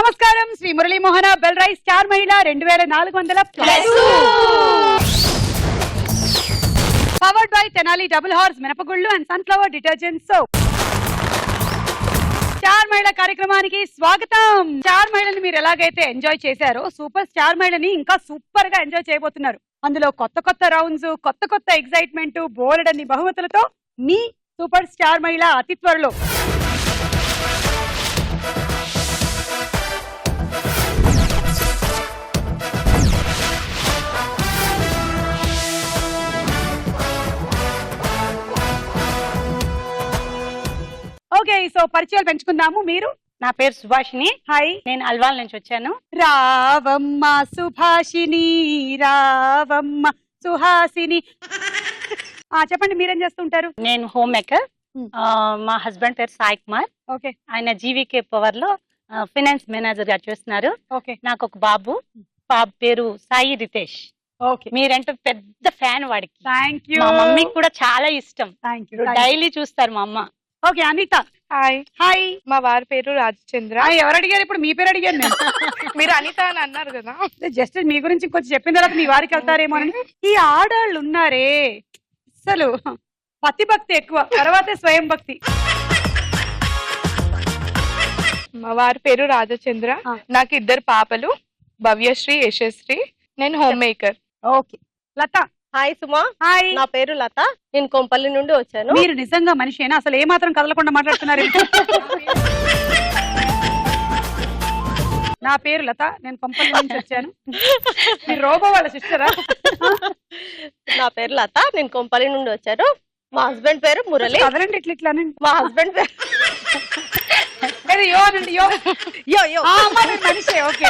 నమస్కారం. Shri Murali Mohana bell rice star Mahila 2400 powered by Tenali double horse మినపగుళ్ళు and sunflower detergent soap. Star Mahila కార్యక్రమానికి స్వాగతం. స్టార్ మహిళని మీరు ఎలాగైతే ఎంజాయ్ చేశారో సూపర్ స్టార్ మహిళని ఇంకా సూపర్ గా ఎంజాయ్ చేయబోతున్నారు. అందులో కొత్త కొత్త రౌండ్స్, కొత్త కొత్త ఎగ్జైట్మెంట్, బోలెడన్ని బహుమతులతో మీ సూపర్ స్టార్ మహిళ అతి త్వరలో. ఓకే, సో పరిచయాలు పెంచుకుందాము. మీరు? నా పేరు సుభాషిణి. హాయ్. నేను అల్వాల్ నుంచి వచ్చాను. రావమ్మ సుభాషిని, రావమ్మ సుహాసిని. చెప్పండి, మీరేం చేస్తుంటారు? నేను హోమ్ మేకర్. మా హస్బెండ్ పేరు సాయి కుమార్. ఓకే. ఆయన జీవీకే పవర్ లో ఫైనాన్స్ మేనేజర్ గా చేస్తున్నారు. ఓకే. నాకు ఒక బాబు పేరు సాయి రితేష్. ఓకే. మీరంటే పెద్ద ఫ్యాన్ వాడికి. Thank you. మా మమ్మీకి కూడా చాలా ఇష్టం. Thank you. డైలీ చూస్తారు మా అమ్మ. ఓకే, అనిత. హాయ్. హాయ్. మా వారి పేరు రాజచంద్ర. ఎవరు అడిగారు? ఇప్పుడు మీ పేరు అడిగాను నేను. మీరు అనిత అని అన్నారు కదా. జస్ట్ మీ గురించి కొంచెం చెప్పిన తర్వాత మీ వారికి వెళ్తారేమో అని. ఈ ఆడాళ్ళు ఉన్నారే, అసలు పతి భక్తి ఎక్కువ, తర్వాతే స్వయం భక్తి. మా వారి పేరు రాజచంద్ర. నాకు 2 పాపలు, భవ్యశ్రీ, యశశ్రీ. నేను హోమ్ మేకర్. ఓకే. లత. హాయ్ సుమా. హాయ్. నా పేరు లత. నేను కొంపల్లి నుండి వచ్చాను. మీరు నిజంగా మనిషేనా? అసలు ఏ మాత్రం కదలకుండా మాట్లాడుతున్నారు? నా పేరు లత, నేను కొంపల్లి నుంచి వచ్చాను. మీరు రోబో వాళ్ళ సిస్టరా? నా పేరు లత, నేను కొంపల్లి నుండి వచ్చాను. మా హస్బెండ్ పేరు మురళి. కదలండి ఇట్లా. మా హస్బెండ్ పేరు యో అనండి. యో యో యో. మనిషే. ఓకే.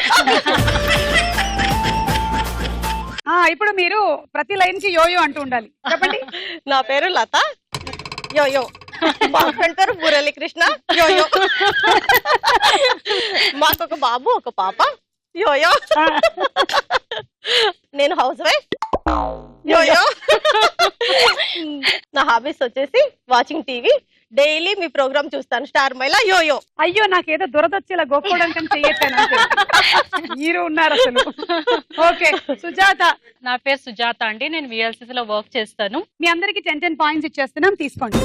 ఇప్పుడు మీరు ప్రతి లైన్ కి యోయో అంటూ ఉండాలి. చెప్పండి. నా పేరు లత, యో యో. మా హస్బెండ్ పేరు మురళీ కృష్ణ, యో యో. మాకు ఒక బాబు, ఒక పాప, యో యో. నేను హౌస్ వైఫ్, యో యో. నా హాబీస్ వచ్చేసి వాచింగ్ టీవీ. డైలీ మీ ప్రోగ్రామ్ చూస్తాను, స్టార్ మహిళ, యో యో. అయ్యో, నాకేదో దురదొచ్చేలా గొప్పడానికి చెయ్యట్టాను. మీరు ఉన్నారు అసలు. ఓకే. సుజాత. నా పేరు సుజాత అండి. నేను VLCC లో వర్క్ చేస్తాను. మీ అందరికి 10 పాయింట్స్ ఇచ్చేస్తున్నాం, తీసుకోండి.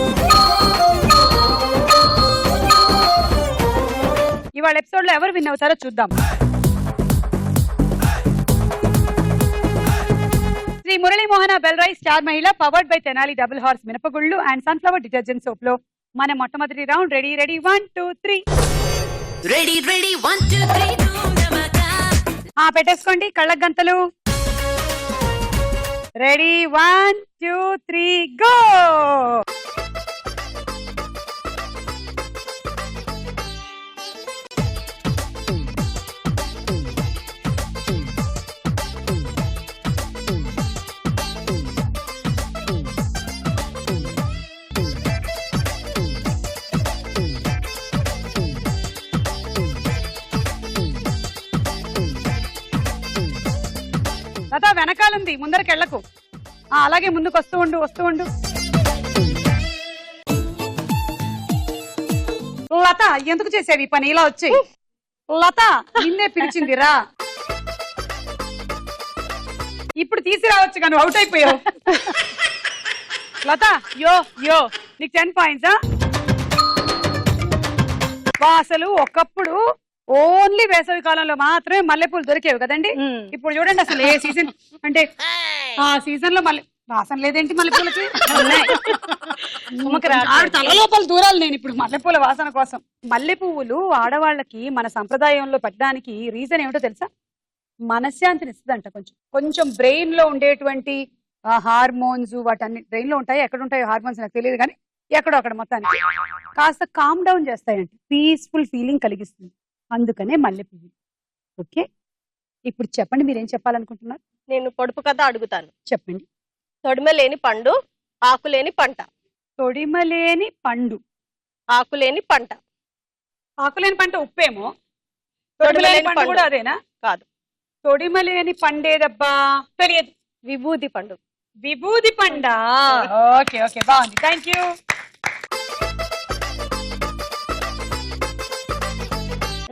ఇవాళ ఎపిసోడ్ లో ఎవరు విన్ అవుతారో చూద్దాం. Shri Murali Mohana bell rice star మహిళ powered by Tenali double horse మినపగుళ్ళు అండ్ సన్ఫ్లవర్ డిటర్జెంట్ సోప్ లో మన మొట్టమొదటి రౌండ్. రెడీ 1 2 3. రెడీ 1 2 3. పెట్టేసుకోండి కళ్ళ గంతలు. Ready 1 2 3 go. లత వెనకాలంది, ముందరకెళ్లకు. అలాగే ముందుకు వస్తూ ఉండు. లత, ఎందుకు చేసేవి పని? ఇలా వచ్చి లత నిన్నే పిలిచింది, రా. ఇప్పుడు తీసి రావచ్చు కానీ అవుట్ అయిపోయావు. లత, యో యో. నీకు 10 పాయింట్స్. అసలు ఒకప్పుడు ఓన్లీ వేసవి కాలంలో మాత్రమే మల్లెపూలు దొరికేవి కదండి. ఇప్పుడు చూడండి అసలు ఏ సీజన్ అంటే ఆ సీజన్ లో వాసన లేదేంటి మల్లెపూలకి? తల లోపల దూరాలి నేను ఇప్పుడు మల్లెపూల వాసన కోసం. మల్లె పువ్వులు ఆడవాళ్ళకి మన సంప్రదాయంలో పెట్టడానికి రీజన్ ఏమిటో తెలుసా? మనశ్శాంతిని ఇస్తుందంట. కొంచెం బ్రెయిన్ లో ఉండేటువంటి హార్మోన్స్ వాటన్ని బ్రెయిన్ లో ఉంటాయి. ఎక్కడ ఉంటాయో హార్మోన్స్ నాకు తెలియదు కానీ ఎక్కడో అక్కడ మొత్తానికి కాస్త కామ్ డౌన్ చేస్తాయంటే పీస్ఫుల్ ఫీలింగ్ కలిగిస్తుంది. అందుకనే మల్లె పువ్వులు. ఓకే, ఇప్పుడు చెప్పండి, మీరేం చెప్పాలనుకుంటున్నారు? నేను పొడుపు కథ అడుగుతాను. చెప్పండి. తొడిమ లేని పండు, ఆకులేని పంట. తొడిమలేని పండు, ఆకులేని పంట. ఆకులేని పంట ఉప్పేమో. తొడిమలేని పండు కూడా అదేనా? కాదు. తొడిమలేని పండేదబ్బా, తెలియదు. విభూది పండు. విభూది పండా? ఓకే ఓకే, బాగుంది. Thank you.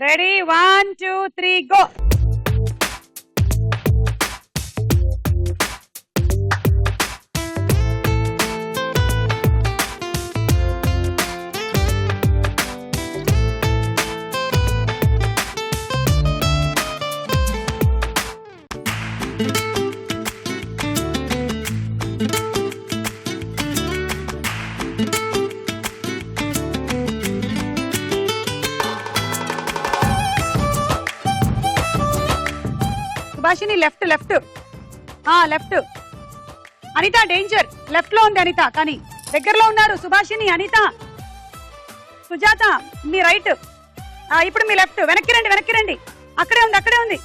Ready 1 2 3 go. Subhashini left left left. Anitha danger, left లో ఉంది అనిత, కానీ దగ్గరలో ఉన్నారు సుభాషిని. అనిత, సుజాత మీ రైట్, ఇప్పుడు మీ లెఫ్ట్. వెనక్కి రండి, వెనక్కి రండి. అక్కడే ఉంది, అక్కడే ఉంది.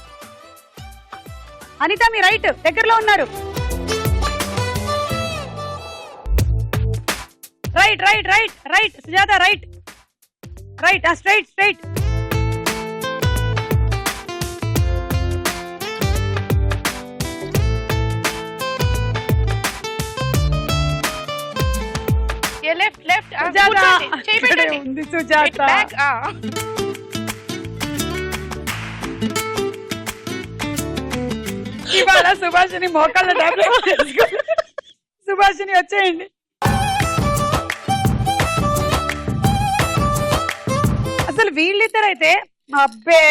అనిత మీ రైట్, దగ్గరలో ఉన్నారు. Right right right right. Sujatha right right, straight straight. Left left. ఉంది సుజాత. ఇవాళ సుభాషిని మోకాళ్ళ టాబ్లెట్ వేసుకోండి. సుభాషిని వచ్చేయండి. అసలు వీళ్ళిద్దరైతే అబ్బే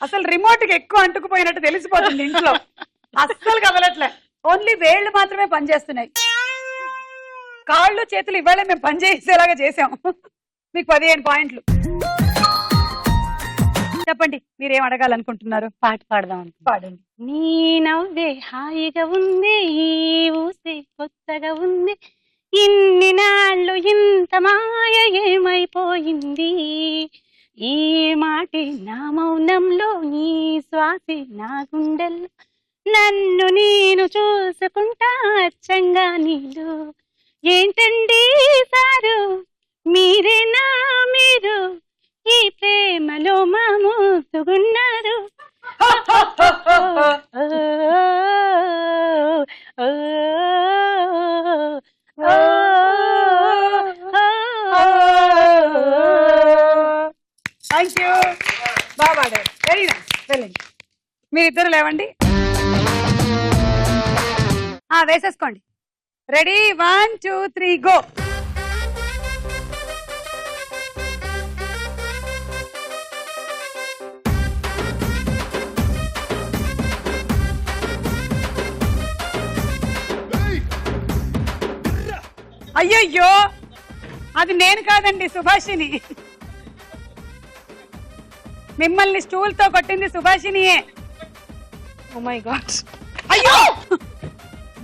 అసలు రిమోట్ కి ఎక్కువ అంటుకుపోయినట్టు తెలిసిపోతుంది ఇంట్లో. అస్సలు కదలట్లే, ఓన్లీ వేళ్ళు మాత్రమే పనిచేస్తున్నాయి. కాళ్ళు చేతులు ఇవాళ మేము పని చేసేలాగా చేసాం. మీకు 15 పాయింట్లు. చెప్పండి మీరేం అడగాలనుకుంటున్నారు? పాట పాడదాం. పాడండి. నీ నవ్వే హాయిగా ఉంది, ఈ ఊసే కొత్తగా ఉంది, ఇన్ని నాళ్ళు ఇంత మాయ ఏమైపోయింది, ఈ మాటే నా మౌనంలో, నీ శ్వాసే నా గుండెల్లో, నన్ను నేను చూసుకుంటా అచ్చంగా నీళ్ళు. ఏంటండి సారు మీరేనా మీరు, ఈ ప్రేమలో మా మూతుగున్నారు. థ్యాంక్ యూ, బాగా పాడారు. Very nice. వెళ్ళండి, మీరిద్దరు లేవండి. వేసేసుకోండి. Ready 1 2 3 go. అయ్యయ్యో, అది నేను కాదండి, సుభాషిని. మిమ్మల్ని స్టూల్ తో కొట్టింది సుభాషినియే. Oh my God. అయ్యో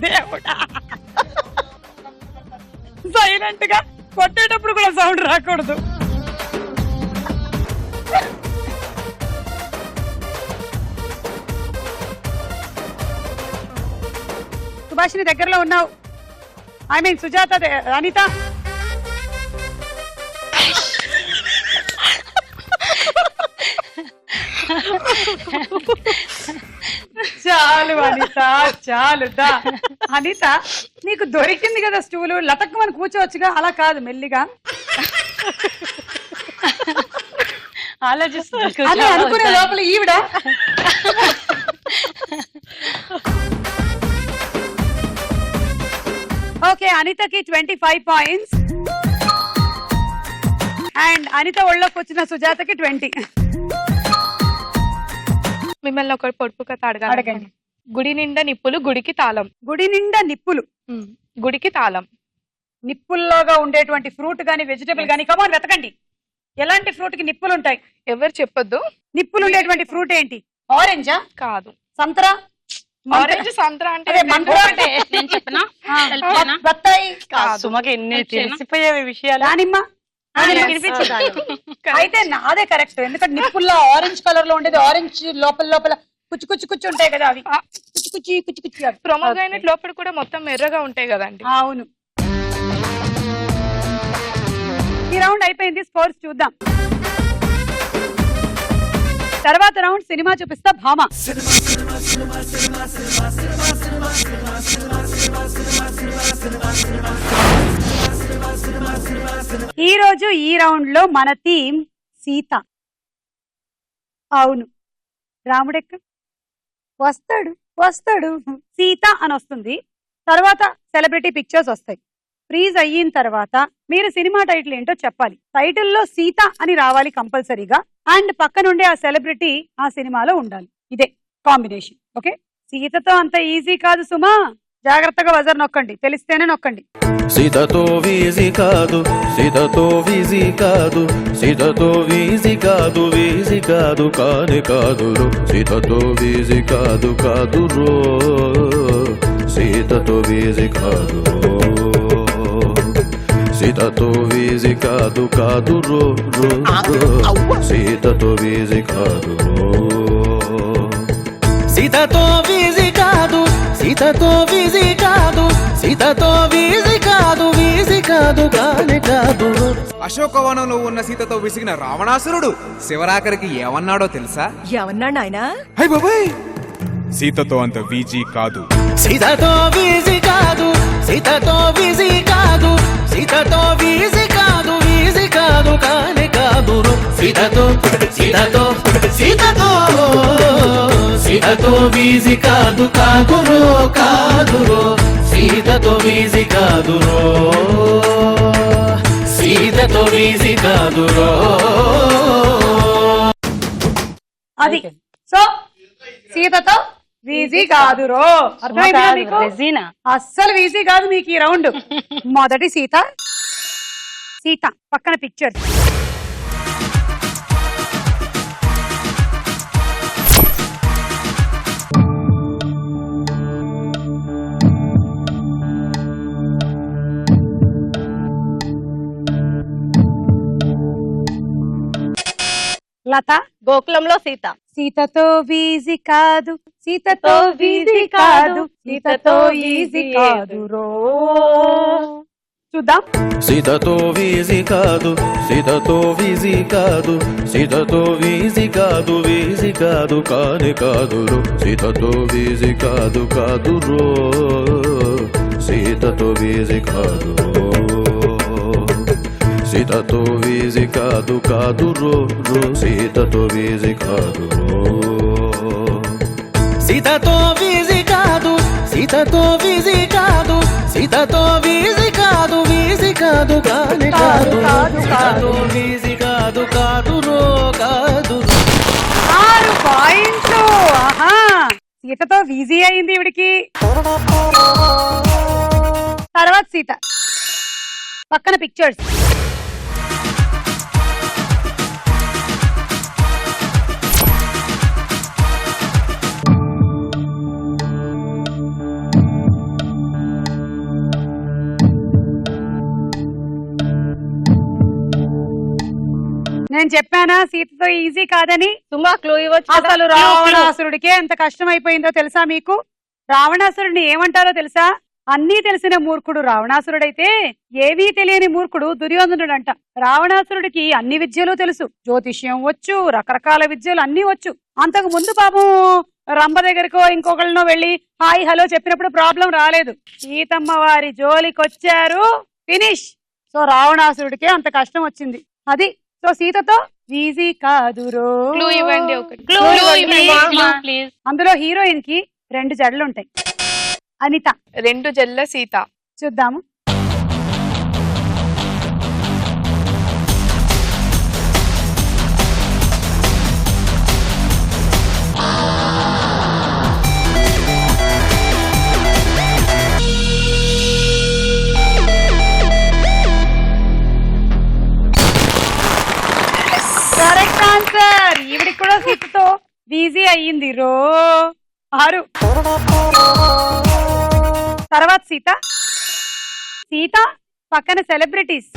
దేవుడా, సైలెంట్ గా కొట్టేటప్పుడు కూడా సౌండ్ రాకూడదు. సుభాషిని దగ్గరలో ఉన్నావు. I mean Sujatha, Anitha. చాలు అనిత, చాలు దా. అనిత నీకు దొరికింది కదా స్టూలు, లతక్కమని కూర్చోవచ్చుగా. అలా కాదు, మెల్లిగా ఆలోచిస్తుంది అనుకునే లోపల ఈవిడ. ఓకే, అనితకి 25 పాయింట్స్ అండ్ అనిత ఒళ్ళోకి వచ్చిన సుజాతకి 20. మిమ్మల్ని ఒక పొడుపు కథ అడగండి. అడగాలి. గుడి నిండా నిప్పులు, గుడికి తాళం. గుడి నిండా నిప్పులు, గుడికి తాళం. నిప్పుల్లోగా ఉండేటువంటి ఫ్రూట్ గాని వెజిటబుల్ గాని, కమాన్ వెతకండి. ఎలాంటి ఫ్రూట్ కి నిప్పులు ఉంటాయి? ఎవరు చెప్పొద్దు. నిప్పులు ఉండేటువంటి ఫ్రూట్ ఏంటి? ఆరెంజా? కాదు. సంతరా? ఆరెంజ్ సంత్రా అంటే అదే మంత్రా అంటే నేను చెప్పనా? బత్తాయి? సుమకి ఎన్ని తెలిసిపోయేవి విషయాలు. దానిమ్మ? అయితే నాదే కరెక్ట్, ఎందుకంటే నిప్పుల్లో ఆరెంజ్ కలర్ లో ఉండేది. ఆరెంజ్ లోపల లోపల కుచ్చు కుచ్చు కుచ్చు ఉంటాయి కదా, అవి కుచ్చు కుచ్చి కుచ్చు కుచ్చి. ప్రొమోగ్రానేట్ లోపల కూడా మొత్తం ఎర్రగా ఉంటాయి కదండి. అవును. ఈ రౌండ్ అయిపోయింది, స్కోర్స్ చూద్దాం. తర్వాత రౌండ్ సినిమా చూపిస్తా, భామ. ఈ రోజు ఈ రౌండ్ లో మన థీమ్ సీత. అవును. రాముడెక్క వస్తాడు వస్తాడు సీత అని వస్తుంది. తర్వాత సెలబ్రిటీ పిక్చర్స్ వస్తాయి. ఫ్రీజ్ అయిన తర్వాత మీరు సినిమా టైటిల్ ఏంటో చెప్పాలి. టైటిల్లో సీత అని రావాలి కంపల్సరీగా. అండ్ పక్కనుండే ఆ సెలబ్రిటీ ఆ సినిమాలో ఉండాలి. ఇదే కాంబినేషన్. ఓకే, సీతతో అంత ఈజీ కాదు సుమా. జాగ్రత్తగా బజర్ నొక్కండి, తెలిస్తేనే నొక్కండి. సీతతో వీజీ కాదు, సీతతో వీజీ కాదు, సీతతో వీజీ కాదు, వీజీ కాదు కాని కాదురు, సీతతో వీజీ కాదు కాదురో, సీతతో వీజీ కాదు, సీతతో వీజీ కాదు కాదురో, సీతతో వీజీ కాదు, సీతతో వీజీ కాదు, సీతతో వీజీ కాదు, సీతతో వీజీ కాదు, వీజీ కాదు కాని కాదు. అశోకవనంలో ఉన్న సీతతో విసిగిన రావణాసురుడు శివరాకరికి ఏమన్నాడో తెలుసా? ఏమన్నాడు నాయనా? హై బాబాయ్, సీతతో అంత వీజీ కాదు, సీతతో వీజీ కాదు, సీతతో వీజీ కాదు, సీతతో వీజీ కాదు, వీజీ కాదు కాని కాదురు, సీతతో సీతతో సీతతో సీతతో వీజీ కాదు కాదురో, కాదురో, సీతతో వీజీ కాదురో, సీతతో వీజీ కాదురో. అది సో సీతతో వీజీ కాదురో. అర్థమైందా మీకు? రెజీనా అస్సలు వీజీ కాదు మీకు ఈ రౌండ్. మొదటి సీత, సీత పక్కన పిక్చర్. లత గోకులంలో సీత. సీతతో వీజీ కాదు, సీతతో వీజీ కాదు, సీతతో ఈజీ కాదు రో. చూద్దాం. సీతతో వీజీ కాదు, సీతతో వీజీ కాదు, సీతతో వీజీ కాదు, వీజీ కాదు కాని కాదురు, సీతతో వీజీ కాదు కాదురో, సీతతో వీజీ కాదు, సీతతో వీజీ కాదు కాదురో, సీతతో వీజీ కాదు, సీతతో వీజీ కాదు, సీతతో వీజీ కాదు, సీతతో వీజీ కాదు, వీజీ కాదు కాని కాదు, సీతతో వీజీ కాదు కాదురో, కాదు. 6 పాయింట్లు. ఆహా, సీతతో వీజీ అయింది ఇవిడికి. తర్వాత సీత పక్కన పిక్చర్స్. నేను చెప్పానా సీతతో ఈజీ కాదని? సుమా క్లూ ఇవ్వచ్చు. అసలు రావణాసురుడికే ఎంత కష్టం అయిపోయిందో తెలుసా మీకు? రావణాసురుడిని ఏమంటారో తెలుసా? అన్నీ తెలిసిన మూర్ఖుడు రావణాసురుడైతే ఏమీ తెలియని మూర్ఖుడు దుర్యోధనుడు అంట. రావణాసురుడికి అన్ని విద్యలు తెలుసు, జ్యోతిష్యం వచ్చు, రకరకాల విద్యలు అన్ని వచ్చు. అంతకు ముందు పాపం రంభ దగ్గరకో ఇంకొకళ్ళనో వెళ్ళి హాయ్ హలో చెప్పినప్పుడు ప్రాబ్లం రాలేదు. సీతమ్మ వారి జోలికొచ్చారు, ఫినిష్. సో రావణాసురుడికే అంత కష్టం వచ్చింది. అది సో సీతతో ఈజీ కాదురో. క్లూ ఇవ్వండి ఒకటి. ప్లీజ్. అందులో హీరోయిన్ కి 2 జడలు ఉంటాయి. అనిత 2 జల్ల సీత. చూద్దాము. Correct answer. ఈవిడికి కూడా సీతతో ఈజీ అయ్యింది రో. 6. తర్వాత సీత, సీత పక్కన సెలబ్రిటీస్.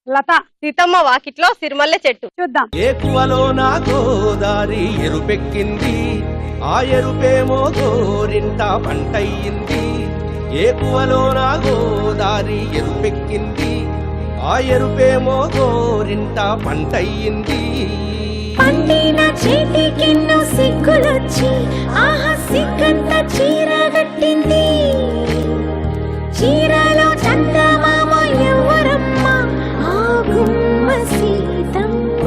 లత సీతమ్మ వాకిట్లో సిరిమల్లె చెట్టు. చూద్దాం. ఏకువలో నా గోదారి ఎరుపెక్కింది, ఆ ఎరుపేమో గోరింట పంటయ్యింది. ఏకువలో నా గోదారి ఎరుపెక్కింది, ఆ ఎరుపేమో గోరింట పంటయ్యింది. పండిన చేతికెన్నో సిగ్గులొచ్చి ఆహా సిగ్గంత చీరగట్టింది. చీరలో చందమామ ఎవరమ్మ ఆ గుమ్మ సీతమ్మ.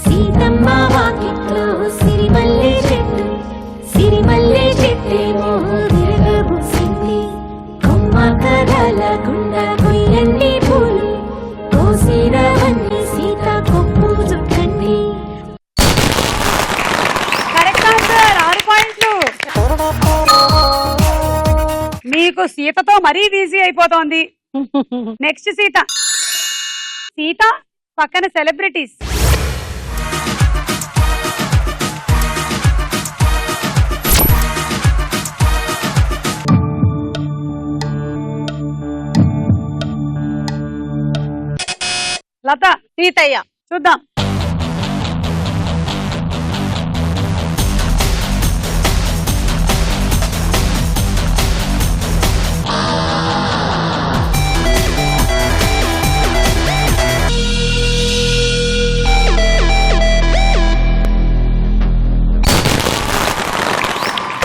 సీతమ్మ వాకిట్లో సిరిమల్లె చెట్టు, సిరిమల్లె చెట్టేమో విరగబూసింది. కొమ్మ కదలకుండా కొయ్యండి పూలు, కోసినవన్నీ సీత కొప్పు చుట్టండి. కరెక్ట్ ఆన్సర్, 6 పాయింట్లు. మీకు సీతతో మరీ ఈజీ అయిపోతోంది. నెక్స్ట్ సీత. సీత పక్కన సెలబ్రిటీస్. లత. సీతయ్య. చూద్దాం.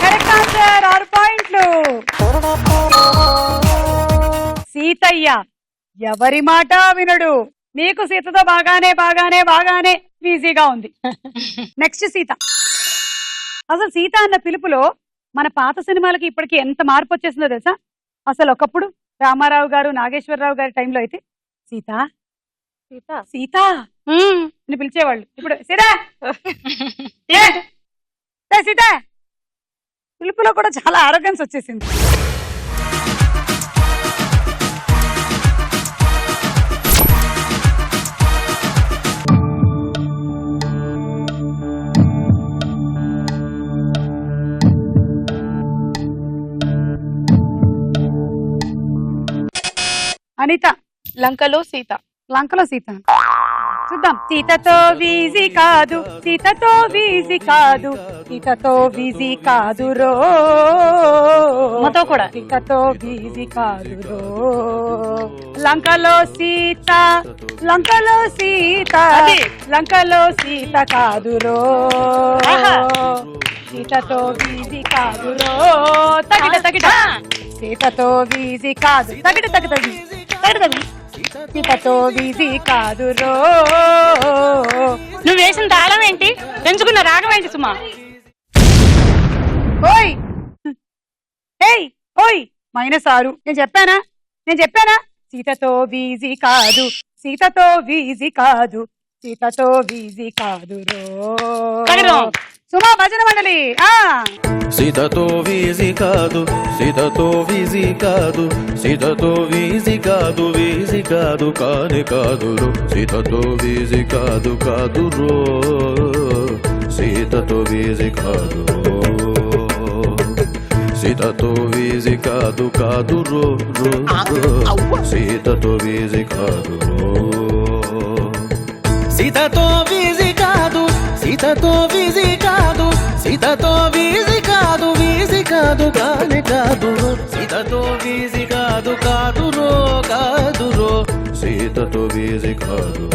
కరెక్ట్ ఆన్సర్, 6 పాయింట్లు. సీతయ్య ఎవరి మాట వినడు. నీకు సీతతో బాగానే ఈజీగా ఉంది. నెక్స్ట్ సీత. అసలు సీత అన్న పిలుపులో మన పాత సినిమాలకి ఇప్పటికి ఎంత మార్పు వచ్చేసిందో తెలుసా? అసలు ఒకప్పుడు రామారావు గారు, నాగేశ్వరరావు గారి టైంలో అయితే సీత సీత సీత అని పిలిచేవాళ్ళు. ఇప్పుడు సీత సీత పిలుపులో కూడా చాలా ఆరోగ్యన్స్ వచ్చేసింది. అనిత. లంకలో సీత. లంకలో సీత. చూద్దాం. సీతతో వీజీ కాదు, సీతతో వీజీ కాదు, సీతతో వీజీ కాదు రో, మొత్తం కూడా సీతతో వీజీ కాదు రో. లంకలో సీత, లంకలో సీత, లంకలో సీత కాదు రో, సీతతో వీజీ కాదు రో. తగిట సీతతో వీజీ కాదు, తగిట సీతతో వీజీ కాదు రో. నువ్వు వేసిన తాళం ఏంటి, పెంచుకున్న రాగం ఏంటి సుమా? ఓయ్ ఏయ్ ఓయ్ -6. నేను చెప్పానా? సీతతో వీజీ కాదు, సీతతో వీజీ కాదు, సీతతో వీజీ కాదు రో. సుమా భజన మండలి. సీతతో వీజీ కాదు, సీతతో వీజీ కాదు, సీతతో వీజీ కాదు, వీజీ కాదు కాని కాదురు, సీతతో వీజీ కాదు కాదురో, సీతతో వీజీ కాదు, సీతతో వీజీ కాదు కాదురో, సీతతో వీజీ కాదు, సీతతో వీజీ కాదు, సీతతో వీజీ కాదు, సీతతో వీజీ కాదు, వీజీ కాదు కాని కాదురో, సీతతో వీజీ కాదు కాదురో, కాదురో, సీతతో వీజీ కాదు,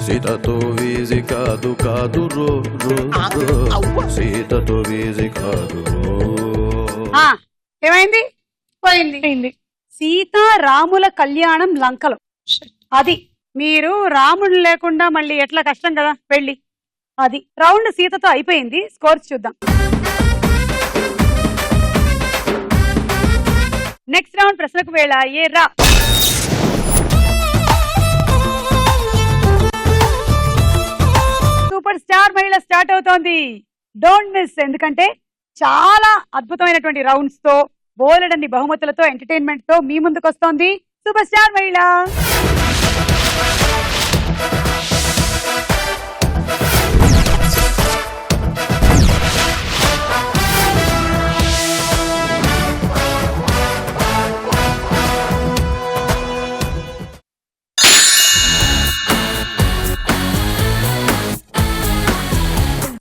సీతతో వీజీ కాదు కాదురో, సీతతో వీజీ కాదు. ఏమైంది? పోయింది. సీతా రాముల కళ్యాణం లంకలో. అది మీరు రాముడు లేకుండా మళ్ళీ ఎట్లా కష్టం కదా వెళ్ళి. అది రౌండ్ సీతతో అయిపోయింది. స్కోర్స్ చూద్దాం. నెక్స్ట్ రౌండ్ ప్రశ్నకు వేళ. ఏ రా. సూపర్ స్టార్ మహిళ స్టార్ట్ అవుతోంది. Don't miss. ఎందుకంటే చాలా అద్భుతమైనటువంటి రౌండ్స్ తో, బోలెడన్ని బహుమతులతో, ఎంటర్టైన్మెంట్ తో మీ ముందుకు వస్తోంది సూపర్ స్టార్ మహిళ.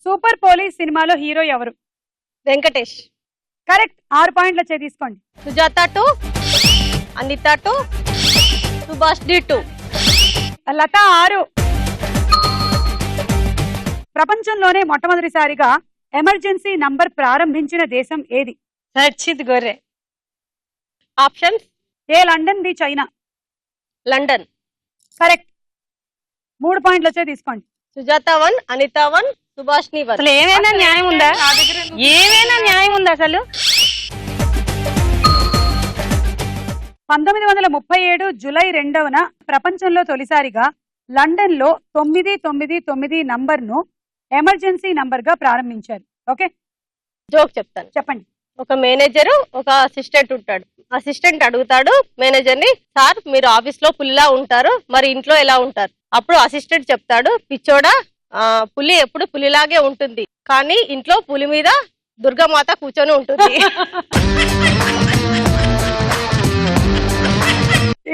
సూపర్ పోలీస్ సినిమాలో హీరో ఎవరు? వెంకటేష్. కరెక్ట్, 6 పాయింట్లు వచ్చాయి, తీసుకోండి. సుజాత 2, అనిత 2, సుభాష్ని 2. లత 6. ప్రపంచంలోనే మొట్టమొదటిసారిగా ఎమర్జెన్సీ నంబర్ ప్రారంభించిన దేశం ఏది? సచ్చిత్ గొర్రె. Options: A London, B China. London. Correct, 3 పాయింట్లు వచ్చాయి, తీసుకోండి. సుజాత 1, అనిత 1, సుభాష్ని 1. అసలు ఏమైనా న్యాయం ఉందా? ఏమైనా న్యాయం ఉందా అసలు? 1937 జూలై 2న ప్రపంచంలో తొలిసారిగా లండన్ లో 999 నంబర్ ను ఎమర్జెన్సీ నంబర్ గా ప్రారంభించారు. ఓకే, జోక్ చెప్తాను. చెప్పండి. ఒక మేనేజర్, ఒక అసిస్టెంట్ ఉంటాడు. అసిస్టెంట్ అడుగుతాడు మేనేజర్ ని, సార్ మీరు ఆఫీస్ లో పులిలా ఉంటారు, మరి ఇంట్లో ఎలా ఉంటారు? అప్పుడు అసిస్టెంట్ చెప్తాడు, పిచ్చోడా, పులి ఎప్పుడు పులిలాగే ఉంటుంది, కానీ ఇంట్లో పులి మీద దుర్గామాత కూర్చొని ఉంటుంది.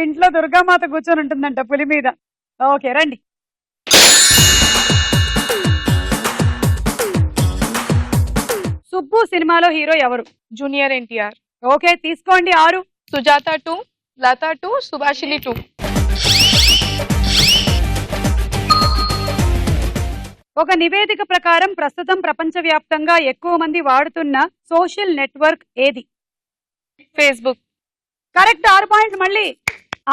ఇంట్లో దుర్గామాత కూర్చొని ఉంటుందంట పులి మీద. ఓకే, రండి. సుబ్బు సినిమాలో హీరో ఎవరు? జూనియర్ ఎన్టీఆర్. ఓకే, తీసుకోండి. 6. సుజాత 2, లత 2, సుభాషిణి 2. ఒక నివేదిక ప్రకారం ప్రస్తుతం ప్రపంచవ్యాప్తంగా ఎక్కువ మంది వాడుతున్న సోషల్ నెట్వర్క్ ఏది? ఫేస్బుక్. Correct, 6 points. మళ్ళీ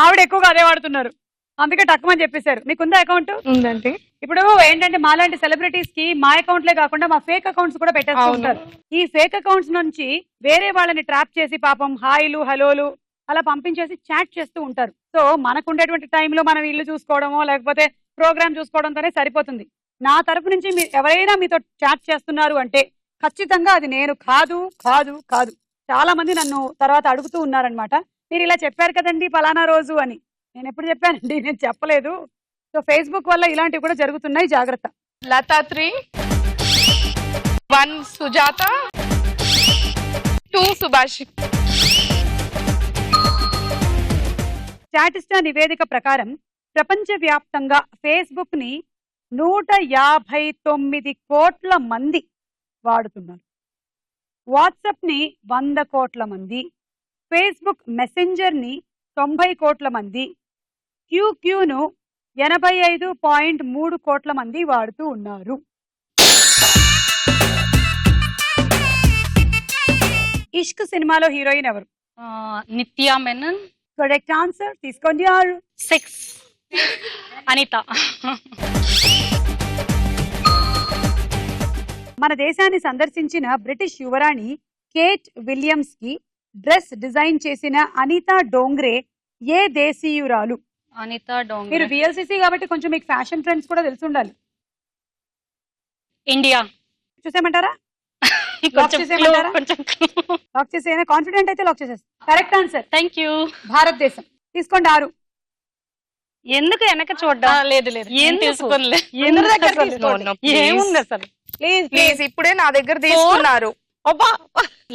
ఆవిడ ఎక్కువగా అదే వాడుతున్నారు, అందుకే టక్కుమని చెప్పేశారు. మీకుందా అకౌంట్? ఉందండి. ఇప్పుడు ఏంటంటే మాలాంటి సెలబ్రిటీస్ కి మా అకౌంట్లే కాకుండా మా ఫేక్ అకౌంట్స్ కూడా పెట్టేస్తూ ఉంటారు. ఈ ఫేక్ అకౌంట్స్ నుంచి వేరే వాళ్ళని ట్రాప్ చేసి పాపం హాయిలు హలోలు అలా పంపించేసి చాట్ చేస్తూ ఉంటారు. సో మనకు ఉండేటువంటి టైంలో మనం ఇల్లు చూసుకోవడమో లేకపోతే ప్రోగ్రామ్ చూసుకోవడంతోనే సరిపోతుంది. నా తరపు నుంచి మీరు ఎవరైనా మీతో చాట్ చేస్తున్నారు అంటే ఖచ్చితంగా అది నేను కాదు కాదు కాదు. చాలా మంది నన్ను తర్వాత అడుగుతూ ఉన్నారనమాట, మీరు ఇలా చెప్పారు కదండి పలానా రోజు అని. నేను ఎప్పుడు చెప్పానండి? నేను చెప్పలేదు. సో ఫేస్బుక్ వల్ల ఇలాంటివి కూడా జరుగుతున్నాయి, జాగ్రత్త. లత 3, 1 సుజాత, 2 సుభాషి. స్టాటిస్టా నివేదిక ప్రకారం ప్రపంచవ్యాప్తంగా ఫేస్బుక్ ని 159 కోట్ల మంది వాడుతున్నారు. వాట్సాప్ ని 100 కోట్ల మంది, ఫేస్బుక్ మెసెంజర్ ని 90 కోట్ల మంది, క్యూను 85.3 కోట్ల మంది వాడుతూ ఉన్నారు. ఇష్క్ సినిమాలో హీరోయిన్ ఎవరు? నిత్యా మెనన్. కరెక్ట్ ఆన్సర్, తీసుకోండి. 6. అనిత. మన దేశాన్ని సందర్శించిన బ్రిటిష్ యువరాణి కేట్ విలియమ్స్ కి డ్రెస్ డిజైన్ చేసిన అనితా డోంగ్రే ఏ దేశీయురాలు? అనితా డోంగ్రే. మీరు బిఎల్సిసి కాబట్టి కొంచెం మీకు ఫ్యాషన్ ట్రెండ్స్ కూడా తెలిసి ఉండాలి. ఇండియా. చూసేయమంటారా? లాక్ చేసేయమంటారా? లాక్ చేసేయనా? కాన్ఫిడెంట్ అయితే లాక్ చేసేస్తా. Correct answer. Thank you. భారతదేశం. తీసుకోండి. 6. ఎందుకు వెనక చూడ్డా? లేదు తీసుకోలే. ఏముంది అసలు? ప్లీజ్ ఇప్పుడే నా దగ్గర తీసుకున్నారు.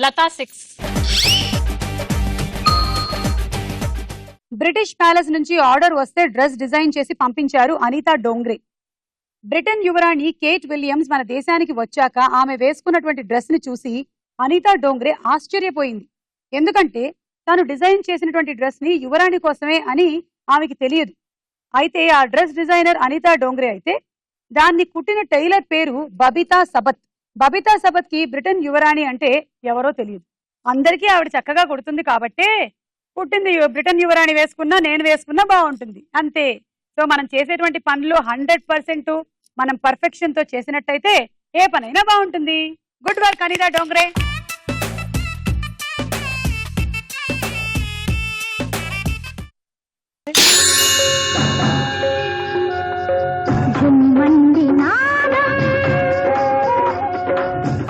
లతా 6. బ్రిటిష్ ప్యాలెస్ నుంచి ఆర్డర్ వస్తే డ్రెస్ డిజైన్ చేసి పంపించారు అనితా డోంగ్రే. బ్రిటన్ యువరాణి కేట్ విలియమ్స్ మన దేశానికి వచ్చాక ఆమె వేసుకున్నటువంటి డ్రెస్ ని చూసి అనితా డోంగ్రే ఆశ్చర్యపోయింది. ఎందుకంటే తాను డిజైన్ చేసినటువంటి డ్రెస్ ని యువరాణి కోసమే అని ఆమెకి తెలియదు. అయితే ఆ డ్రెస్ డిజైనర్ అనితా డోంగ్రే అయితే దాన్ని కుట్టిన టైలర్ పేరు బబితా సబత్. బబితా సబత్ కి బ్రిటన్ యువరాణి అంటే ఎవరో తెలియదు. అందరికీ ఆవిడ చక్కగా కుడుతుంది కాబట్టే పుట్టింది బ్రిటన్ యువరాణి వేసుకున్నా నేను వేసుకున్నా బాగుంటుంది అంతే. సో మనం చేసేటువంటి పనులు 100% మనం పర్ఫెక్షన్ తో చేసినట్టయితే ఏ పనైనా బాగుంటుంది. Good work Anita Dongre. జుమ్మంది నాదం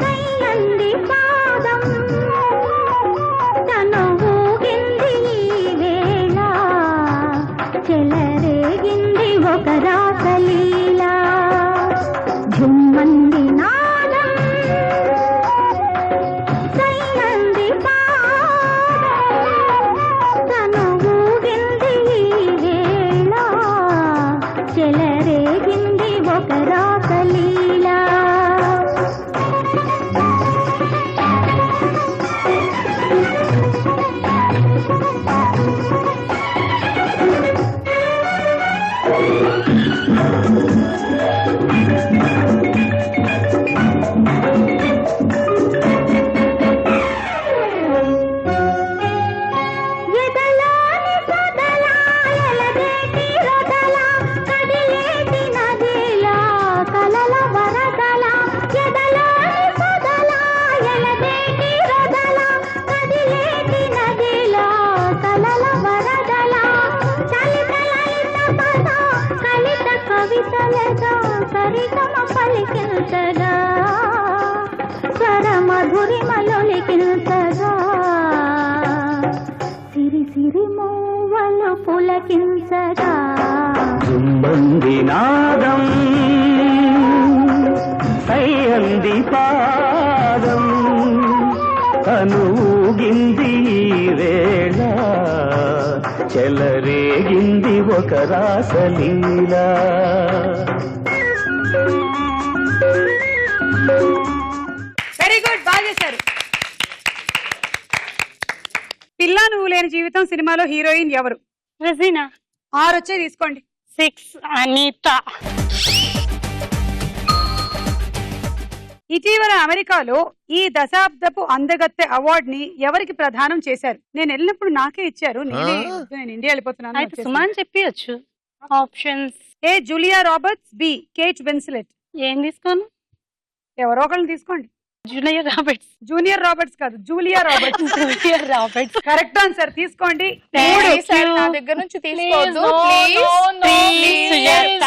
కైలంది పాదం తనువుగింది ఈ వేళ చెలరేగింది ఒక రాసలీల. జుమ్మంది నాదం కైలంది పాదం తనువుగింది ఈ వేళ చెలరేగింది ఒక రాసలీల. కలగా సరిగమ పలికించగా స్వర మధురిమలొలికించగా సిరి సిరి మూవలు పులకించగా దుమ్మంది నాదం సయ్యంది పాదం కనుగింది ఈ వేళ చెలరేగింది ఒక రాసలీలా వెరీ గుడ్, బాగా చేశారు. పిల్ల నువ్వు లేని జీవితం సినిమాలో హీరోయిన్ ఎవరు? రజీనా. 6 వచ్చే తీసుకోండి. 6 అనిత. ఇటీవల అమెరికాలో ఈ దశాబ్దపు అందగత్తె అవార్డ్ ని ఎవరికి ప్రదానం చేశారు? నేను వెళ్ళినప్పుడు నాకే ఇచ్చారు. నేను ఇండియా వెళ్ళిపోతున్నాను. అయితే సుమాన్ చెప్పియచ్చు. Options: A Julia Roberts, B Kate Winslet. ఏం తీసుకోను? ఎవరో ఒకళ్ళని తీసుకోండి. Junior Roberts. జూనియర్ రాబర్ట్స్ కాదు, Julia Roberts. Junior Roberts correct answer. తీసుకోండి. నా దగ్గర నుంచి తీసుకోవద్దు సుజాత.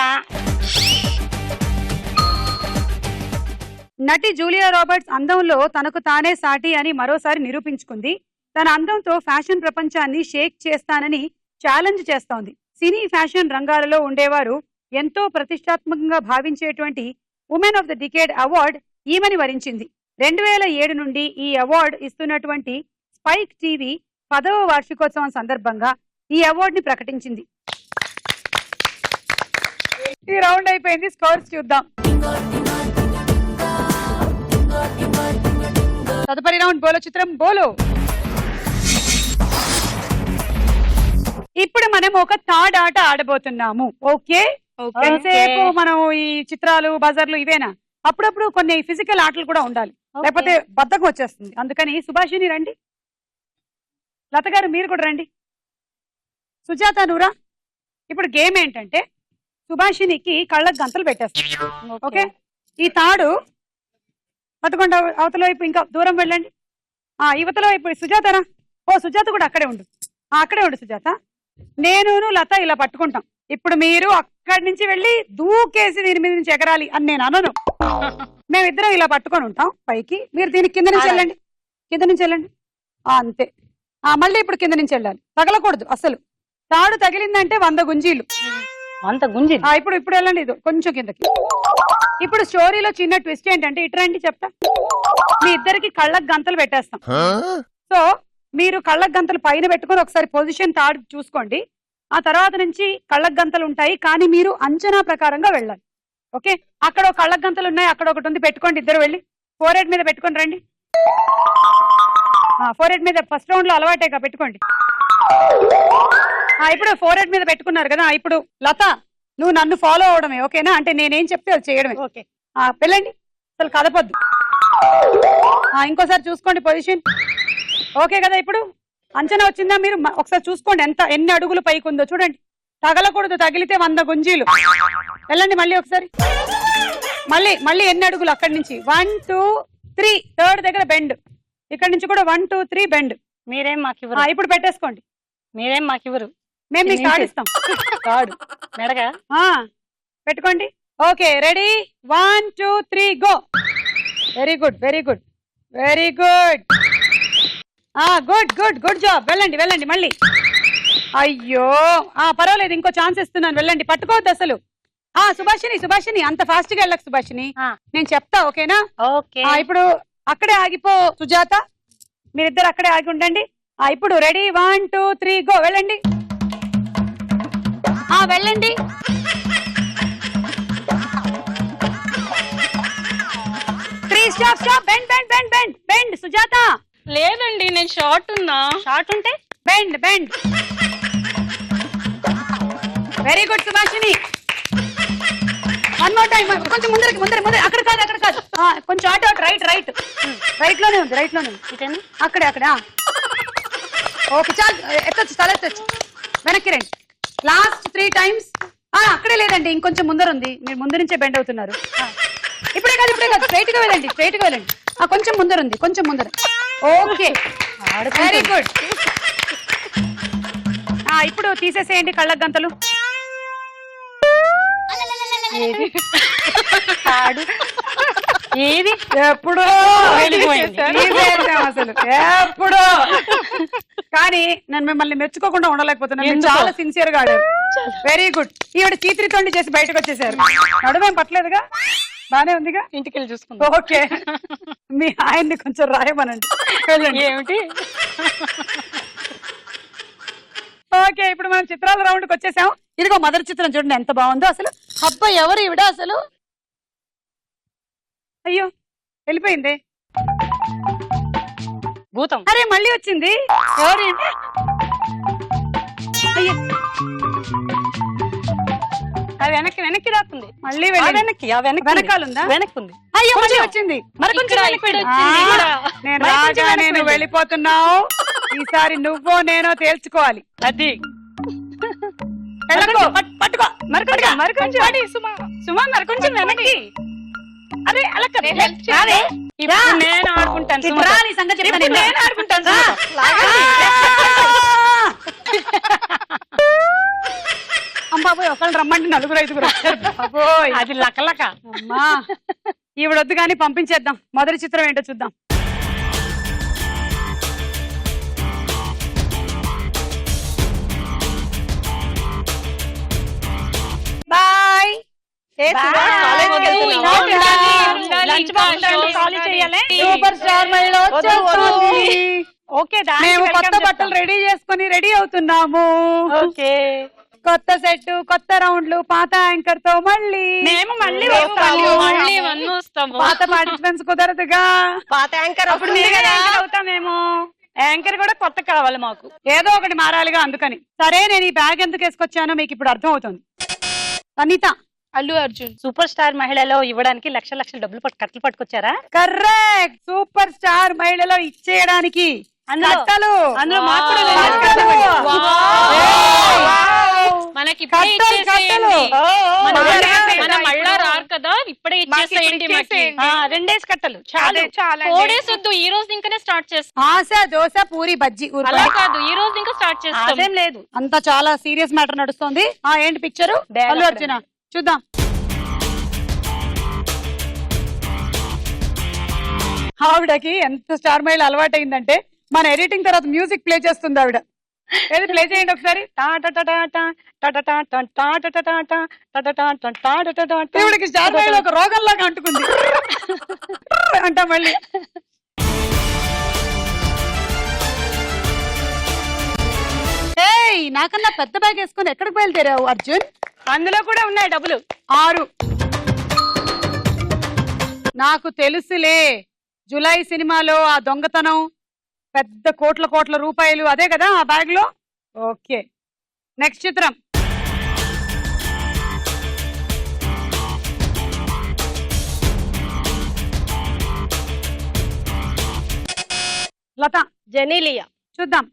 నటి జూలియా రాబర్ట్స్ అందంలో తనకు తానే సాటి అని మరోసారి నిరూపించుకుంది. తన అందంతో ఫ్యాషన్ ప్రపంచాన్ని షేక్ చేస్తానని ఛాలెంజ్ చేస్తోంది. సినీ ఫ్యాషన్ రంగాలలో ఉండేవారు ఎంతో ప్రతిష్టాత్మకంగా భావించేటువంటి women of the decade award ఈమెని వరించింది. 2007 నుండి ఈ అవార్డు ఇస్తున్నటువంటి స్పైక్ టీవీ 10వ వార్షికోత్సవం సందర్భంగా ఈ అవార్డు ని ప్రకటించింది. ఈ రౌండ్ అయిపోయింది. స్కోర్స్ చూద్దాం. తదుపరి రౌండ్ బోలో చిత్రం బోలో. ఇప్పుడు మనం ఒక థర్డ్ ఆట ఆడబోతున్నాము. ఓకే, ఎంతసేపు మనం ఈ చిత్రాలు బజార్లు ఇవేనా? అప్పుడప్పుడు కొన్ని ఫిజికల్ ఆటలు కూడా ఉండాలి, లేకపోతే బద్ధకం వచ్చేస్తుంది. అందుకని సుభాషిని రండి, లత గారు మీరు కూడా రండి, సుజాత నూరా. ఇప్పుడు గేమ్ ఏంటంటే సుభాషినికి కళ్ళకు గంతలు పెట్టేస్తాం. ఓకే, ఈ తాడు పట్టుకోండి. అవతల వైపు ఇంకా దూరం వెళ్ళండి. యువతల వైపు సుజాతరా. ఓ సుజాత కూడా అక్కడే ఉండు. అక్కడే ఉండు సుజాత. నేను లత ఇలా పట్టుకుంటాం. ఇప్పుడు మీరు అక్కడి నుంచి వెళ్ళి దూకేసి దీని మీద నుంచి ఎగరాలి అని నేను అనను. మేమిద్దరం ఇలా పట్టుకొని ఉంటాం పైకి. మీరు దీనికి కింద నుంచి వెళ్ళండి, కింద నుంచి వెళ్ళండి. అంతే. మళ్ళీ ఇప్పుడు కింద నుంచి వెళ్ళాలి, తగలకూడదు అసలు. తాడు తగిలిందంటే 100 గుంజీలు. అంత గుంజి. ఇప్పుడు వెళ్ళండి, ఇది కొంచెం కిందకి. ఇప్పుడు స్టోరీలో చిన్న ట్విస్ట్ ఏంటంటే, ఇట్రండి చెప్తా. మీ ఇద్దరికి కళ్ళకు గంతలు పెట్టేస్తాం. సో మీరు కళ్ళకు గంతలు పైన పెట్టుకొని ఒకసారి పొజిషన్ తాడు చూసుకోండి. ఆ తర్వాత నుంచి కళ్ళకు గంతలు ఉంటాయి, కానీ మీరు అంచనా ప్రకారంగా వెళ్ళాలి. ఓకే, అక్కడ ఒక కళ్ళకు గంతలు ఉన్నాయి, అక్కడ ఒకటి ఉంది, పెట్టుకోండి. ఇద్దరు వెళ్ళి ఫోర్హెడ్ మీద పెట్టుకొని రండి. ఫోర్హెడ్ మీద ఫస్ట్ రౌండ్ లో అలవాటేగా, పెట్టుకోండి. ఇప్పుడు ఫోర్హెడ్ మీద పెట్టుకున్నారు కదా. ఇప్పుడు లత నువ్వు నన్ను ఫాలో అవడమే, ఓకేనా? అంటే నేనేం చెప్తే అది చేయడమే. ఓకే, వెళ్ళండి, అసలు కదపొద్దు. ఇంకోసారి చూసుకోండి పొజిషన్. ఓకే కదా? ఇప్పుడు అంచనా వచ్చిందా? మీరు ఒకసారి చూసుకోండి ఎన్ని అడుగులు పైకి ఉందో చూడండి. తగలకూడదు, తగిలితే 100 గుంజీలు. వెళ్ళండి మళ్ళీ ఒకసారి. మళ్ళీ ఎన్ని అడుగులు అక్కడి నుంచి? 1 2 3. థర్డ్ దగ్గర బెండ్. ఇక్కడ నుంచి కూడా 1 2 3 బెండ్. మీరేం మాకు ఇవ్వరు. ఇప్పుడు పెట్టేసుకోండి. మీరేం మాకు ఇవ్వరు. మేము మీకు కార్డు ఇస్తాం. కార్డు మెడగా పెట్టుకోండి. Okay, ready? 1 2 3 go. Very good, very good, very good. Good job. వెళ్ళండి మళ్ళీ. అయ్యో పర్వాలేదు, ఇంకో ఛాన్స్ ఇస్తున్నాను, వెళ్ళండి. పట్టుకోవద్దు అసలు. సుభాషిని అంత ఫాస్ట్ గా వెళ్ళకు సుభాషిని, నేను చెప్తా, ఓకేనా? ఓకే. ఇప్పుడు అక్కడే ఆగిపో సుజాత, మీరిద్దరు అక్కడే ఆగి ఉండండి. ఇప్పుడు రెడీ? 1 2 3 గో. వెళ్ళండి. వెళ్ళండి. స్టాప్. బెండ్ సుజాత. లేదండి, నేను షార్ట్ ఉన్నా. షార్ట్ ఉంటే bend. Very good Subhashini. One more time. కొంచెం ముందర. అక్కడ కాదు. కొంచెం అటు రైట్ లోనే ఉంది. అక్కడే. ఓకే, చాలు. ఎత్తొచ్చు, తల ఎత్తొచ్చు. వెనక్కి రండి. Last 3 times. అక్కడే లేదండి, ఇంకొంచెం ముందర ఉంది. మీరు ముందు నుంచే బెండ్ అవుతున్నారు. ఇప్పుడే కాదు. స్ట్రైట్ గా వెళ్ళండి. కొంచెం ముందర ఉంది, కొంచెం ముందర. Okay, very good. ఇప్పుడు తీసేసేయండి కళ్ళకు గంతలు. ఏది తాడు ఏది ఎప్పుడో వెళ్ళిపోయింది. తీసేసాం అసలు ఎప్పుడో. కానీ నేను మిమ్మల్ని మెచ్చుకోకుండా ఉండలేకపోతున్నాను. మీరు ఎందుకు? చాలా సిన్సియర్ గా ఆడారు. Very good. ఈవిడ చీత్రితోండి చేసి బయటకు వచ్చేసారు. నడుమేం పట్టలేదుగా, బానే ఉందిగా. ఇంటికి వెళ్ళి చూసుకుందాం. ఓకే, మీ ఆయన్ని కొంచెం రాయమనండి. వెళ్ళండి. ఏమిటి ఓకే, ఇప్పుడు మనం చిత్రాల రౌండ్ కి వచ్చేసాం. ఇదిగో మొదటి చిత్రం చూడండి ఎంత బాగుందో అసలు. అబ్బా, ఎవరు ఈవిడ అసలు? అయ్యో వెళ్ళిపోయింది. భూతం. అరే మళ్ళీ వచ్చింది. ఎవరు ఈవిడ? అయ్యో అది వెనక్కి రాకుంది. మళ్ళీ ఆ వెళ్ళింది. వెనక్కి ఆ వెనక్కి వెనకాలుందా? వెనక్కుంది. అయ్యో మళ్ళీ కొంచెం. వచ్చింది. మరి కొంచెం ఇక్కడ, వెనక్కి వెళ్ళు. ఆ, ఇక్కడ. నేను మరి కొంచెం రాగా వెనక్కి నేను వెళ్ళు. వెళ్ళిపోతున్నావు. ఈసారి నువ్వో నేనో తేల్చుకోవాలి. అది వెళ్ళకు. పట్టుకో. మరి కొంచెం సుమా మరి కొంచెం వెనక్కి. అరే అలా కాదు. నేను help చేయనా? రావే. ఇప్పుడు నేను ఆడుకుంటాను ఇప్పుడు సుమతో. రా, నీ సంగతి చెప్తాను ఇప్పుడు నేను. నేను ఆడుకుంటాను రా. సుమతో. అమ్మాబోయ్, ఒకళ్ళు రమ్మంటే నలుగురు ఐదుగురు వచ్చారు. బాబోయ్. అది లకలక. అమ్మా, ఈవిడొద్దు కానీ పంపించేద్దాం. మొదటి చిత్రం ఏంటో చూద్దాం. బాయ్. లంచ్ బాక్స్ ఖాళీ చేయాలి. సూపర్ స్టార్ మహిళ వచ్చేస్తుంది. ఓకే దానికి మేము welcome కొత్త చెప్తాం. బట్టలు రెడీ చేసుకుని రెడీ అవుతున్నాము. ఓకే కొత్త సెట్, కొత్త రౌండ్లు, పాత యాంకర్ తో మళ్ళీ మేము మళ్ళీ మేము వస్తాము. మళ్ళీ మళ్ళీ వస్తాము. పాత పార్టిసిపెంట్స్ కుదరదుగా. పాత యాంకర్ అప్పుడు మీరే యాంకర్ అవుతామేమో. యాంకర్ కూడా కొత్త కావాలి మాకు. ఏదో ఒకటి మారాలిగా, అందుకని. సరే, నేను ఈ బ్యాగ్ ఎందుకు వేసుకొచ్చానో మీకు ఇప్పుడు అర్థం అవుతుంది. అనిత. అల్లు అర్జున్. సూపర్ స్టార్ మహిళలో ఇవ్వడానికి లక్షల డబ్బులు కట్టలు పట్టుకొచ్చారా? కరెక్ట్. సూపర్ స్టార్ మహిళలో ఇచ్చేయడానికి కట్టలు. అందులో మాకు కూడా కట్టలు. మనకి కట్టలు, కట్టలు. మన మళ్ళా రారు కదా, ఇప్పుడే ఇచ్చేసేయండి మాకి. 2 డేస్ కట్టలు చాలు. చాలా 4 days వద్దు, ఈ రోజు ఇంకనే స్టార్ట్ చేస్తాం. ఆశ, దోశ, పూరి, బజ్జి. అలా కాదు, ఈ రోజు ఇంకా స్టార్ట్ చేస్తాం. అదేం లేదు. అంతా చాలా సీరియస్ మ్యాటర్ నడుస్తుంది. ఏంటి పిక్చరు? Bag అల్లు అక్కడ అర్జున. చూద్దాం. ఆవిడకి ఎంత స్టార్ మైల్ అలవాటైందంటే మన ఎడిటింగ్ తర్వాత మ్యూజిక్ ప్లే చేస్తుంది ఆవిడ. ఏది ప్లే చేయండి ఒకసారి. ఈవిడకి స్టార్ మైల్ ఒక రోగంలాగా అంటుకుంది అంట. మళ్ళీ ఏయ్, నాకన్నా పెద్ద బ్యాగ్ వేసుకొని ఎక్కడికి బయలుదేరావు అర్జున్? అందులో కూడా ఉన్నాయి డబ్బులు. 6. నాకు తెలుసులే, జులై సినిమాలో ఆ దొంగతనం, పెద్ద కోట్ల రూపాయలు, అదే కదా ఆ బ్యాగ్ లో. ఓకే, నెక్స్ట్ చిత్రం. లత. జెనీలియా. చూద్దాం.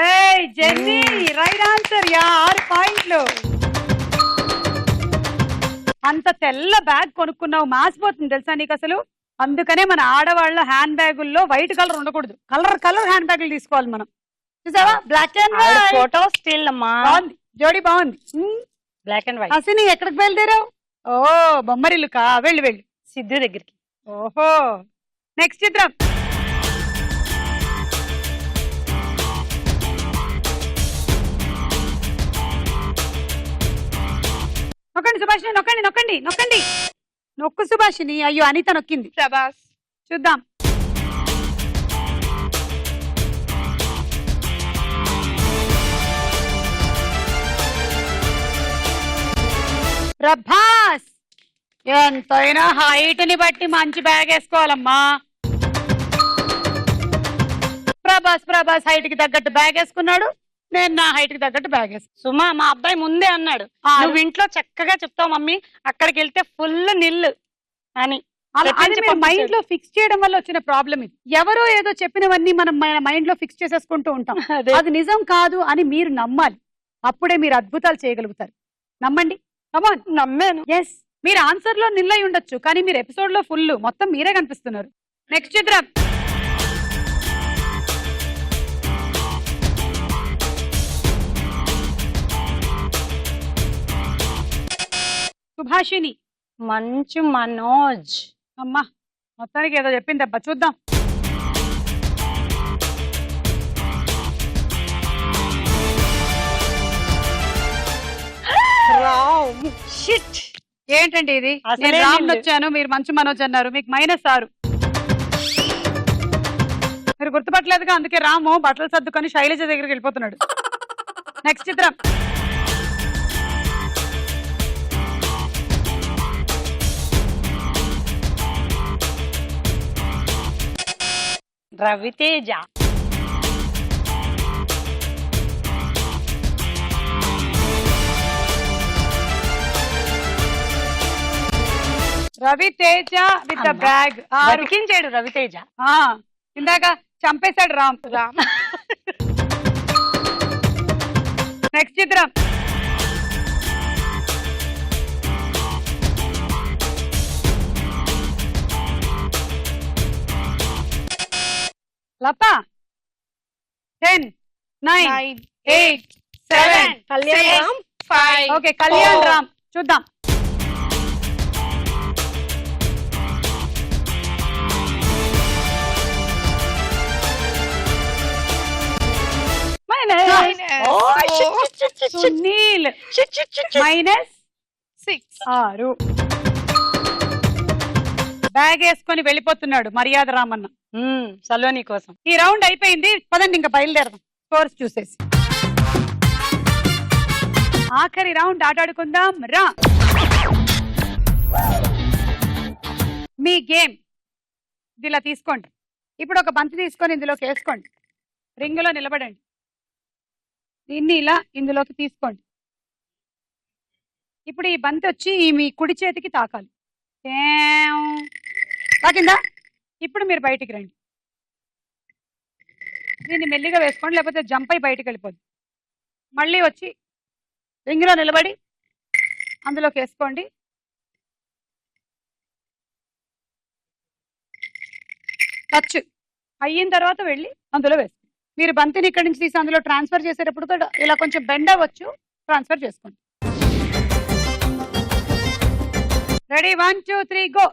ఏయ్ జెన్నీ, రైట్ ఆన్సర్ యా. 6 పాయింట్లు. అంత తెల్ల బ్యాగ్ కొనుక్కున్నావు, మాసిపోతుంది తెలుసా నీకు అసలు. అందుకనే మన ఆడవాళ్ళ హ్యాండ్ బ్యాగుల్లో వైట్ కలర్ ఉండకూడదు, కలర్ హ్యాండ్ బ్యాగులు తీసుకోవాలి మనం. చూసావా, black and white. Photo still అమ్మా. బాగుంది, జోడీ బాగుంది. Black and white. అసలు ఎక్కడికి బయలుదేరావు? ఓ, బొమ్మరిల్లుకా? వెళ్ళు వెళ్ళు. సిద్ధు దగ్గరికి. ఓహో, నెక్స్ట్ చిత్రం. నొక్కండి సుభాషిని, నొక్కండి. నొక్కు సుభాషిని. అయ్యో, అనిత నొక్కింది. ప్రభాస్. చూద్దాం. ప్రభాస్. ఎంతైనా హైట్ ని బట్టి మంచి బ్యాగ్ వేసుకోవాలమ్మా. ప్రభాస్ హైట్ కి తగ్గట్టు బ్యాగ్ వేసుకున్నాడు, నేను నా హైట్ కి తగ్గట్టు బ్యాగ్ వేసుకున్నాను. సుమా, మా అబ్బాయి ముందే అన్నాడు, నువ్వు ఇంట్లో చక్కగా చెప్తావు మమ్మీ, అక్కడికి వెళ్తే ఫుల్ నిల్లు అని. మైండ్ లో ఫిక్స్ చేయడం వల్ల వచ్చిన ప్రాబ్లం ఇది. ఎవరో ఏదో చెప్పినవన్నీ మనం మన మైండ్ లో ఫిక్స్ చేసేసుకుంటూ ఉంటాం. అది నిజం కాదు అని మీరు నమ్మాలి, అప్పుడే మీరు అద్భుతాలు చేయగలుగుతారు. నమ్మండి. కమాన్. నమ్మాను. ఎస్, మీరు ఆన్సర్ లో నిల్లై ఉండొచ్చు, కానీ మీరు ఎపిసోడ్ లో ఫుల్ మొత్తం మీరే కనిపిస్తున్నారు. నెక్స్ట్ చిత్రం. సుభాషిణి. మంచు మనోజ్. అమ్మా మొత్తానికి ఏదో చెప్పిందబ్బా, చూద్దాం. ఏంటండి ఇది? అసలే నేను రామ్ నిల్లు. వచ్చాను, మీరు మంచు మనోజ్ అన్నారు, మీకు -6. మీరు గుర్తుపట్టలేదుగా, అందుకే రాము బట్టలు సర్దుకొని శైలజ దగ్గరికి వెళ్ళిపోతున్నాడు. నెక్స్ట్ చిత్రం. Raviteja. Raviteja with the bag. బతికించాడు రవితేజ. ఇందాక చంపేశాడు రామ్. నెక్స్ట్ చిత్రం. లత. 10, 9, 8, 7. కళ్యాణ్ రామ్. 5. ఓకే, కళ్యాణ్ రామ్. చూద్దాం. సునీల్ -6. బ్యాగ్ వేసుకొని వెళ్ళిపోతున్నాడు మర్యాద రామన్న. సలోని కోసం. ఈ రౌండ్ అయిపోయింది, పదండి ఇంకా బయలుదేరదాం స్కోర్స్ చూసేసి. ఆఖరి రౌండ్ ఆటాడుకుందాం రా. మీ గేమ్ ఇలా తీసుకోండి. ఇప్పుడు ఒక బంతి తీసుకొని ఇందులోకి వేసుకోండి, రింగులో నిలబడండి. దీన్ని ఇలా ఇందులోకి తీసుకోండి. ఇప్పుడు ఈ బంతి వచ్చి మీ కుడి చేతికి తాకాలి. తాకిందా? ఇప్పుడు మీరు బయటికి రండి. దీన్ని మెల్లిగా వేసుకోండి, లేకపోతే జంప్ అయి బయటికి వెళ్ళిపోద్ది. మళ్ళీ వచ్చి రింగులో నిలబడి అందులోకి వేసుకోండి. టచ్ అయిన తర్వాత వెళ్ళి అందులో వేసుకోండి. మీరు బంతిని ఇక్కడి నుంచి తీసి అందులో ట్రాన్స్ఫర్ చేసేటప్పుడు కూడా ఇలా కొంచెం బెండ్ అవ్వచ్చు, ట్రాన్స్ఫర్ చేసుకోండి. రెడీ? 1, 2, 3 గో.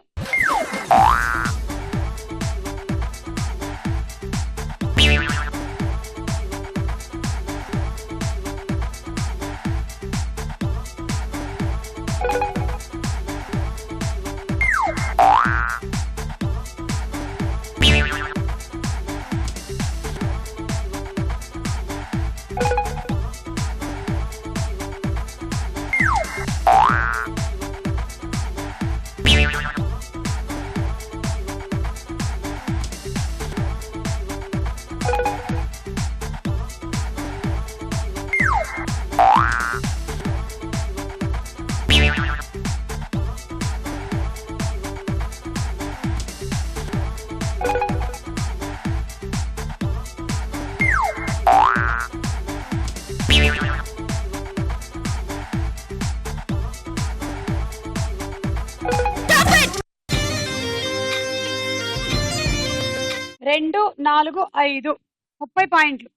రెండు 4 5 30 పాయింట్లు.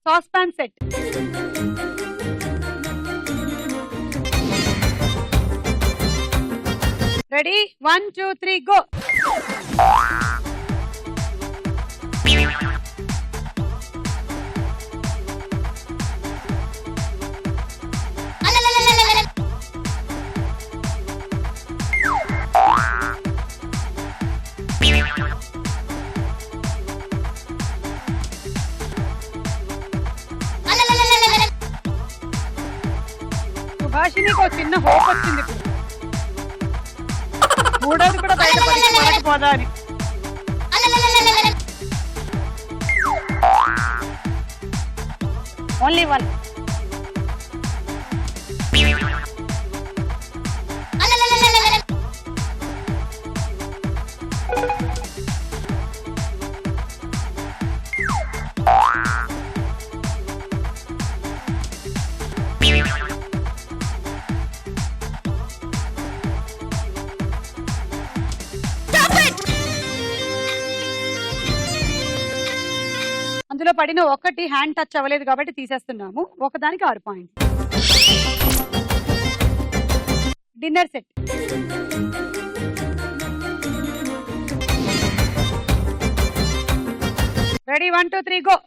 Sauce pan set. Ready? 1, 2, 3 go. సుభాషినికి ఒక చిన్న హోప్ వచ్చింది ఇప్పుడు. మూడోది కూడా బయటపడకపోదా అని. ఓన్లీ 1. అందులో పడిన ఒకటి హ్యాండ్ టచ్ అవ్వలేదు కాబట్టి తీసేస్తున్నాము. ఒకదానికి 6 పాయింట్లు. Dinner set. Ready 1 2 3 go.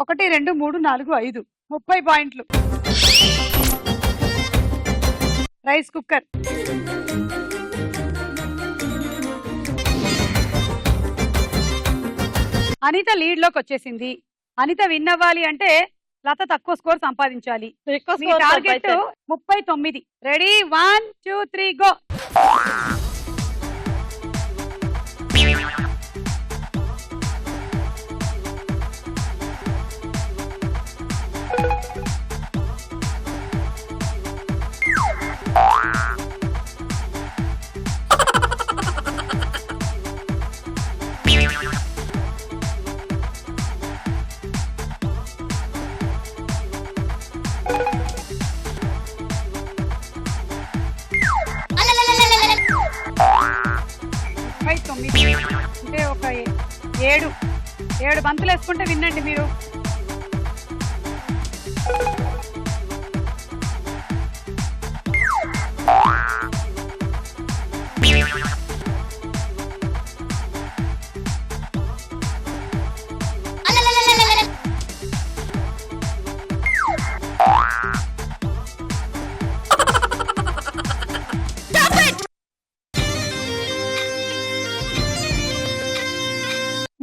ఒకటి 2 3 4 5 30 పాయింట్లు. Rice cooker. అనిత లీడ్ లోకి వచ్చేసింది. అనిత విన్ అవ్వాలి అంటే లత తక్కువ స్కోర్ సంపాదించాలి. మీ టార్గెట్ 39. Ready 1 2 3 go. అంటే ఒక 7 బంతులు వేసుకుంటే విన్నండి మీరు.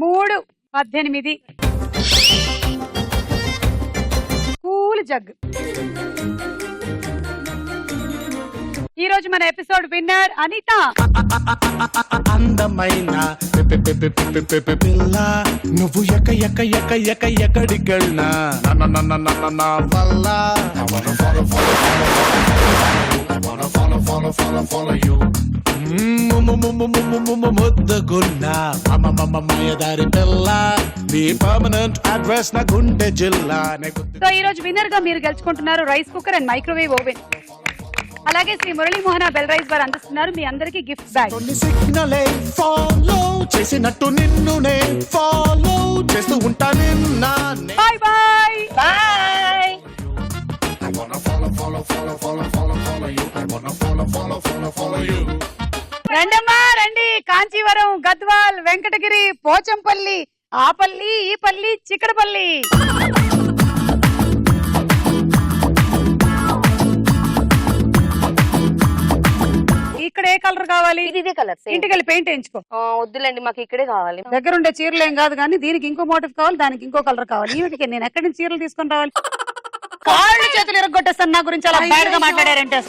మూడు 18. Cool jug. ఈ రోజు మన ఎపిసోడ్ విన్నర్ అనిత. అందమైన పిల్ల నువ్వు ఎక్కడికెళ్ళినా నా వల్ల ముద్దగున్నా మాయదారి పిల్ల నీ పర్మనెంట్ అడ్రస్ నా గుండె జిల్లా. సో ఈ రోజు విన్నర్ గా మీరు గెలుచుకుంటున్నారు rice cooker and microwave oven. అలాగే శ్రీ మురళీ మోహన బెల్ రైస్ వారు అందిస్తున్నారు మీ అందరికీ గిఫ్ట్ బ్యాగ్. సిగ్నలే ఫాలో చేసినట్టు నిన్ను నే ఫాలో చేస్తూ ఉంటా నిన్న. Bye bye bye. రండమ్మా రండి. కాంచీవరం, గద్వాల్, వెంకటగిరి, పోచంపల్లి, ఆపల్లి, ఈపల్లి, చిక్కడపల్లి. ఇక్కడ ఏ కలర్ కావాలి? ఇదే కలర్. ఇంటికి వెళ్ళి పెయింట్ వేయించుకో. వద్దులేండి, మాకు ఇక్కడే కావాలి. దగ్గరుండే చీరలు ఏం కాదు కానీ దీనికి ఇంకో మోటివ్ కావాలి, దానికి ఇంకో కలర్ కావాలి. ఈవిడికి నేను ఎక్కడి నుంచి చీరలు తీసుకొని రావాలి? కాళ్ళు చేతులు ఇరగొట్టేస్తాను నా గురించి అలా బ్యాడ్ గా మాట్లాడారంటే.